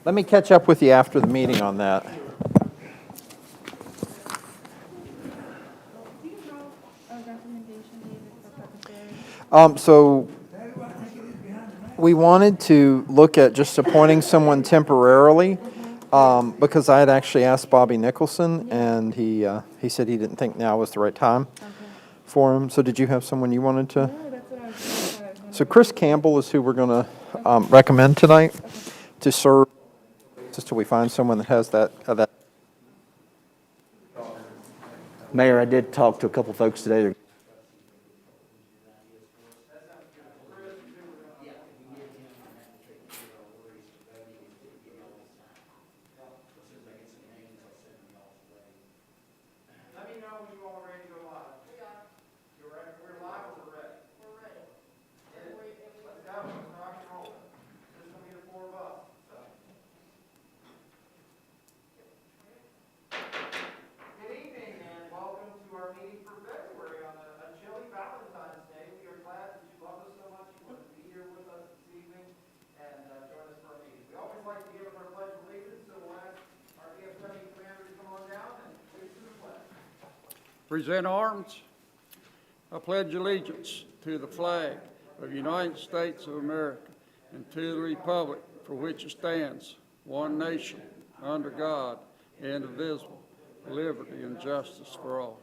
Let me catch up with you after the meeting on that. So we wanted to look at just appointing someone temporarily, because I had actually asked Bobby Nicholson, and he said he didn't think now was the right time for him. So did you have someone you wanted to? No, that's what I was thinking. So Chris Campbell is who we're going to recommend tonight to serve, just till we find someone that has that. Mayor, I did talk to a couple folks today. Let me know when you all are ready to go live. We are. You're ready? We're live or we're ready? We're ready. Let's go. Let's rock and roll. There's going to be the four of us. Good evening and welcome to our meeting for February on a chilly Valentine's Day. We are glad that you love us so much. You want to be here with us this evening and join us for our meeting. We always like to give us our pledge of allegiance, so we'll ask our DFW commander to come on down and lead us to the pledge. Present arms. I pledge allegiance to the flag of the United States of America and to the republic for which it stands, one nation, under God, indivisible, liberty and justice for all.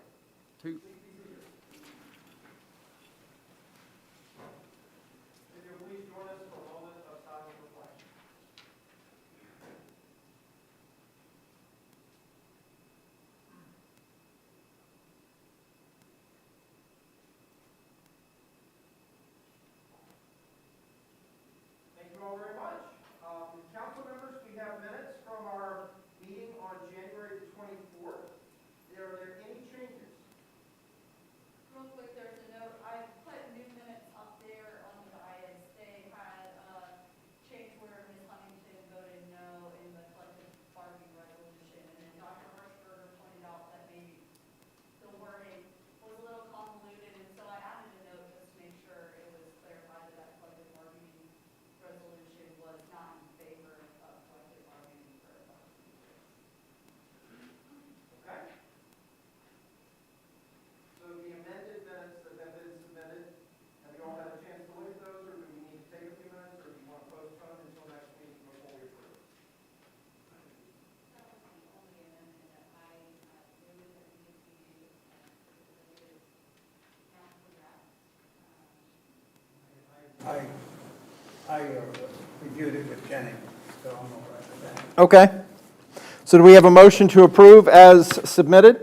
Two. If you'll please join us for a moment of silent reflection. Thank you all very much. Council members, we have minutes from our meeting on January the 24th. Are there any changes? Real quick, there's a note, I put new minutes up there on the IS. They had a change where Ms. Huntington voted no in the collective bargaining resolution, and then Dr. Hirschberger pointed out that maybe the wording was a little convoluted, and so I added a note just to make sure it was clarified that collective bargaining resolution was not in favor of collective bargaining for about 2 years. Okay. So the amended minutes that have been submitted, have you all had a chance to look at those, or do we need to take a few minutes, or do you want to postpone until next week before we approve? That was the only amendment that I noted that needed to be made, because it is not for that. I reviewed it with Jenny, so I'm all right with that. Okay. So do we have a motion to approve as submitted?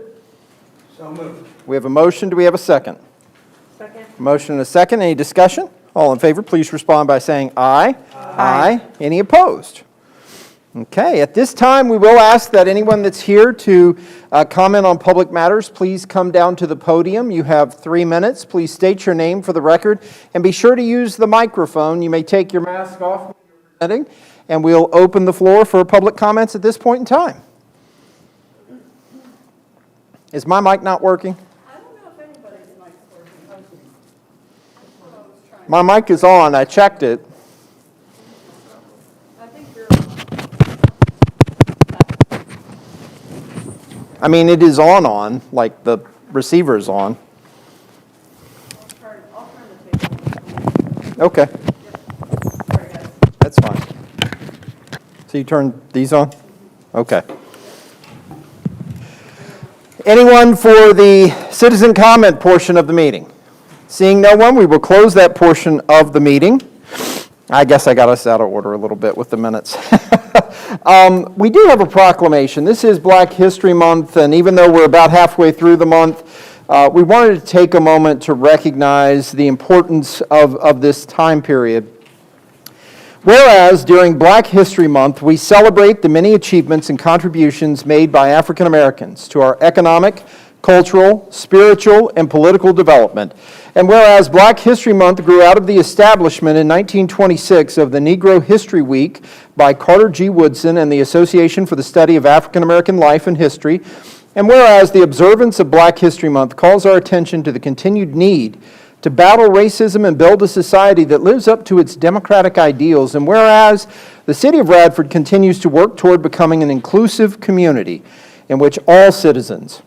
So moved. We have a motion. Do we have a second? Second. Motion and a second. Any discussion? All in favor, please respond by saying aye. Aye. Any opposed? Okay. At this time, we will ask that anyone that's here to comment on public matters, please come down to the podium. You have 3 minutes. Please state your name for the record, and be sure to use the microphone. You may take your mask off when you're presenting, and we'll open the floor for public comments at this point in time. Is my mic not working? I don't know if anybody's mic's working. That's what I was trying. My mic is on. I checked it. I think you're, I mean, it is on, like the receiver is on. I'll turn the table. Okay, Sorry, guys. that's fine. So you turn these on? Okay. Anyone for the citizen comment portion of the meeting? Seeing no one, we will close that portion of the meeting. I guess I got us out of order a little bit with the minutes. We do have a proclamation. This is Black History Month, and even though we're about halfway through the month, we wanted to take a moment to recognize the importance of this time period. Whereas during Black History Month, we celebrate the many achievements and contributions made by African Americans to our economic, cultural, spiritual, and political development. And whereas Black History Month grew out of the establishment in 1926 of the Negro History Week by Carter G. Woodson and the Association for the Study of African American Life and History, and whereas the observance of Black History Month calls our attention to the continued need to battle racism and build a society that lives up to its democratic ideals. And whereas the City of Radford continues to work toward becoming an inclusive community in which all citizens,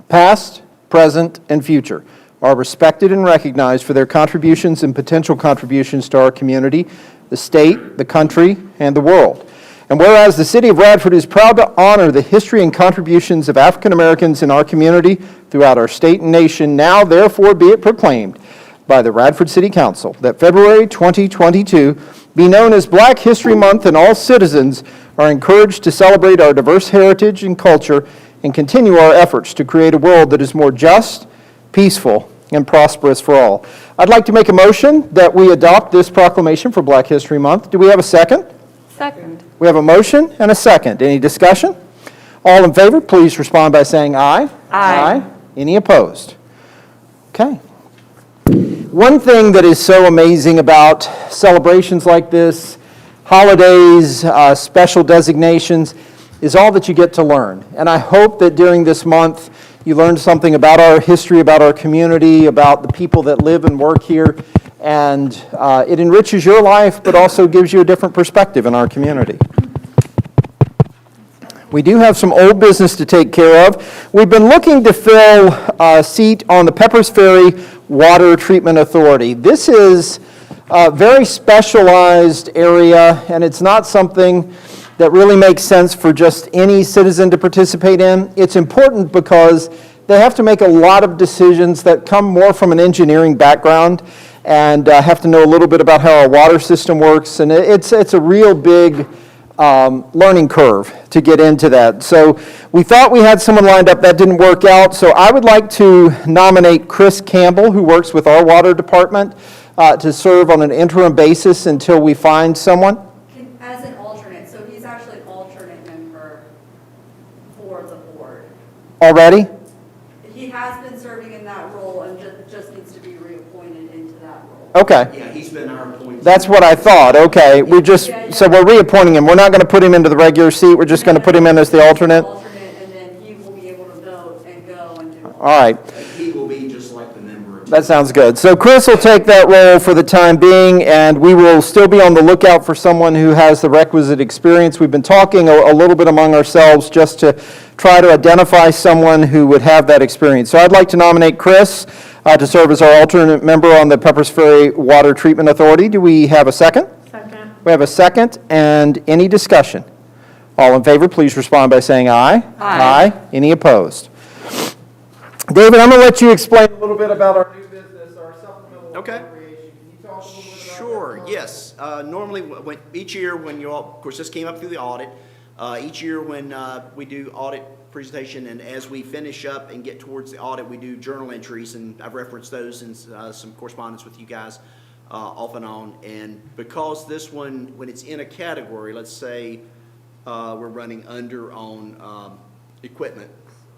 past, present, and future, are respected and recognized for their contributions and potential contributions to our community, the state, the country, and the world. And whereas the City of Radford is proud to honor the history and contributions of African Americans in our community throughout our state and nation, now therefore be it proclaimed by the Radford City Council that February 2022 be known as Black History Month, and all citizens are encouraged to celebrate our diverse heritage and culture and continue our efforts to create a world that is more just, peaceful, and prosperous for all. I'd like to make a motion that we adopt this proclamation for Black History Month. Do we have a second? Second. We have a motion and a second. Any discussion? All in favor, please respond by saying aye. Aye. Any opposed? Okay. One thing that is so amazing about celebrations like this, holidays, special designations, is all that you get to learn. And I hope that during this month, you learned something about our history, about our community, about the people that live and work here, and it enriches your life, but also gives you a different perspective in our community. We do have some old business to take care of. We've been looking to fill a seat on the Peppers Ferry Water Treatment Authority. This is a very specialized area, and it's not something that really makes sense for just any citizen to participate in. It's important because they have to make a lot of decisions that come more from an engineering background and have to know a little bit about how our water system works. And it's a real big learning curve to get into that. So we thought we had someone lined up. That didn't work out. So I would like to nominate Chris Campbell, who works with our water department, to serve on an interim basis until we find someone. As an alternate, so he's actually an alternate member for the board. Already? He has been serving in that role and just needs to be reappointed into that role. Okay. Yeah, he's been our appointee. That's what I thought. Okay. So we're reappointing him. We're not going to put him into the regular seat. We're just going to put him in as the alternate. Alternate, and then he will be able to vote and go and do. All right. He will be just like the member of. That sounds good. So Chris will take that role for the time being, and we will still be on the lookout for someone who has the requisite experience. We've been talking a little bit among ourselves just to try to identify someone who would have that experience. So I'd like to nominate Chris to serve as our alternate member on the Peppers Ferry Water Treatment Authority. Do we have a second? Second. We have a second, and any discussion? All in favor, please respond by saying aye. Aye. Any opposed? David, I'm going to let you explain a little bit about our new business, our supplemental Okay. appropriation. Can you talk a little bit about that? Sure, for us? yes. Normally, each year when you all, of course, this came up through the audit. Each year when we do audit presentation, and as we finish up and get towards the audit, we do journal entries, and I've referenced those in some correspondence with you guys off and on. And because this one, when it's in a category, let's say we're running under on equipment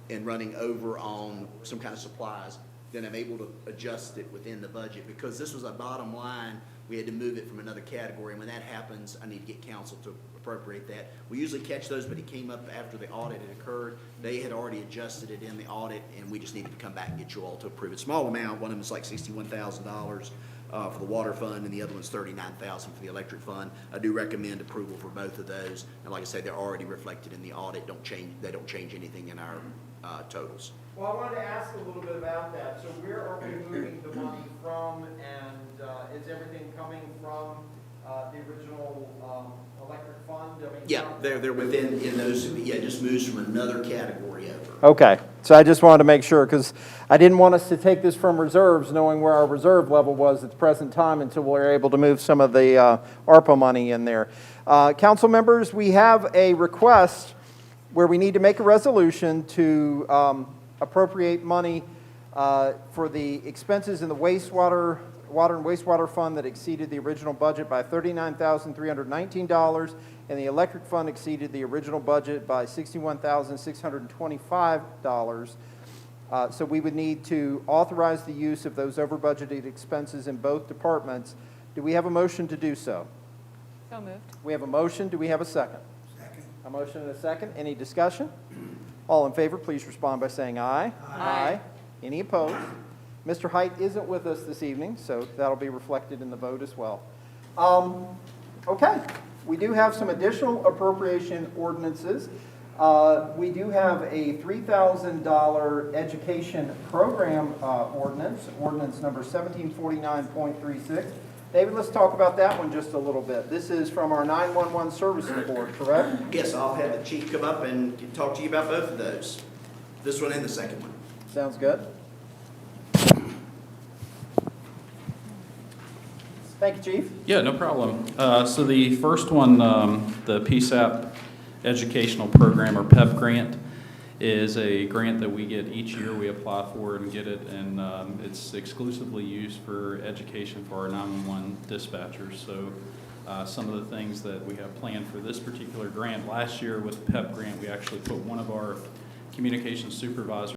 and running over on some kind of supplies, then I'm able to adjust it within the budget. Because this was a bottom line, we had to move it from another category. And when that happens, I need to get council to appropriate that. We usually catch those, but it came up after the audit had occurred. They had already adjusted it in the audit, and we just needed to come back and get you all to approve it. Small amount, one of them is like $61,000 for the water fund, and the other one's $39,000 for the electric fund. I do recommend approval for both of those. And like I say, they're already reflected in the audit. They don't change anything in our totals. Well, I wanted to ask a little bit about that. So where are we moving the money from, and is everything coming from the original electric fund? I mean, Yeah, they're within, in those, yeah, it just moves from another category over. Okay, so I just wanted to make sure, because I didn't want us to take this from reserves, knowing where our reserve level was at the present time until we were able to move some of the ARPA money in there. Council members, we have a request where we need to make a resolution to appropriate money for the expenses in the water and wastewater fund that exceeded the original budget by $39,319, and the electric fund exceeded the original budget by $61,625. So we would need to authorize the use of those over budgeted expenses in both departments. Do we have a motion to do so? So moved. We have a motion. Do we have a second? Second. A motion and a second. Any discussion? All in favor, please respond by saying aye. Aye. Any opposed? Mr. Height isn't with us this evening, so that'll be reflected in the vote as well. Okay, we do have some additional appropriation ordinances. We do have a $3,000 education program ordinance, ordinance number 1749.36. David, let's talk about that one just a little bit. This is from our 911 Services Board, correct? Yes, I'll have the chief come up and talk to you about both of those, this one and the second one. Sounds good. Thank you, Chief. Yeah, no problem. So the first one, the PSAP Educational Program, or PEP grant, is a grant that we get each year. We apply for it and get it, and it's exclusively used for education for our 911 dispatchers. So some of the things that we have planned for this particular grant, last year with the PEP grant, we actually put one of our communications supervisors